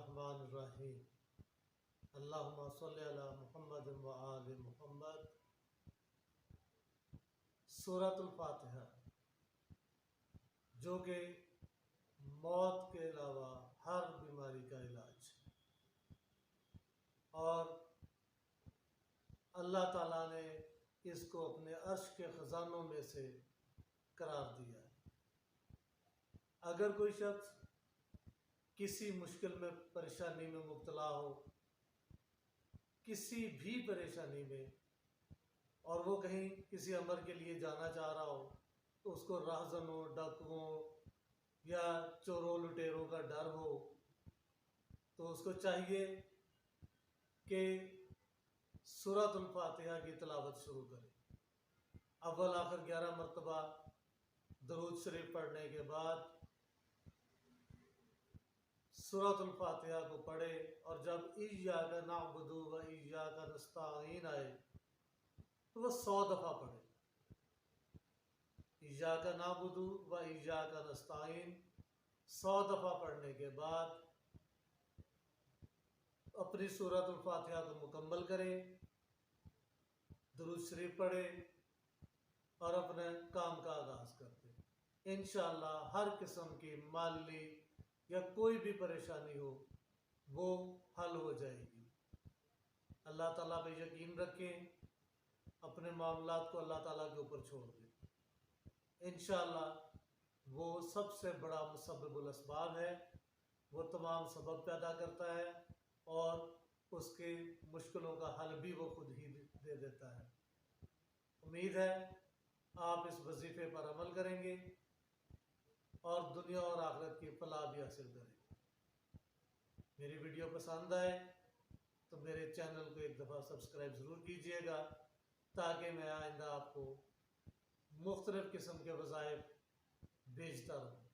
बिस्मिल्लाहिर्रहमानिर्रहीम। अल्लाहुम्मा सल्लि अला मुहम्मद व आलि मुहम्मद। सूरतुल फातिहा, जो कि मौत के अलावा हर बीमारी का इलाज है, और अल्लाह ताला ने इसको अपने अर्श के ख़ज़ानों में से करार दिया है। अगर कोई शख्स किसी मुश्किल में, परेशानी में मुब्तला हो, किसी भी परेशानी में, और वो कहीं किसी अमर के लिए जाना चाह रहा हो, तो उसको राहज़नों, डाकुओं या चोरों लुटेरों का डर हो, तो उसको चाहिए कि सूरतुल फातिहा की तिलावत शुरू करे। अव्वल आखिर 11 मरतबा दरूद शरीफ पढ़ने के बाद सूरतुल फातिहा को पढ़े, और जब इय्याका नअबुदु व इय्याका नस्तईन आए तो वह 100 दफ़ा पढ़े। इय्याका नअबुदु व इय्याका नस्तईन 100 दफ़ा पढ़ने के बाद अपनी सूरतुल फातिहा को मुकम्मल करें, दुरूद शरीफ पढ़े और अपने काम का आगाज़ कर दें। इंशाअल्लाह हर किस्म की माली या कोई भी परेशानी हो वो हल हो जाएगी। अल्लाह ताला पे यकीन रखें, अपने मामलात को अल्लाह ताला के ऊपर छोड़ दें। इंशाअल्लाह वो सबसे बड़ा मुसब्बिबुल अस्बाब है, वो तमाम सबब पैदा करता है और उसके मुश्किलों का हल भी वो खुद ही दे देता है। उम्मीद है आप इस वजीफ़े पर अमल करेंगे और दुनिया और आखिरत की फलाह भी हासिल करेंगे। मेरी वीडियो पसंद आए तो मेरे चैनल को एक दफ़ा सब्सक्राइब ज़रूर कीजिएगा, ताकि मैं आइंदा आपको मुख्तलिफ़ किस्म के वज़ाइफ भेजता रहूँ।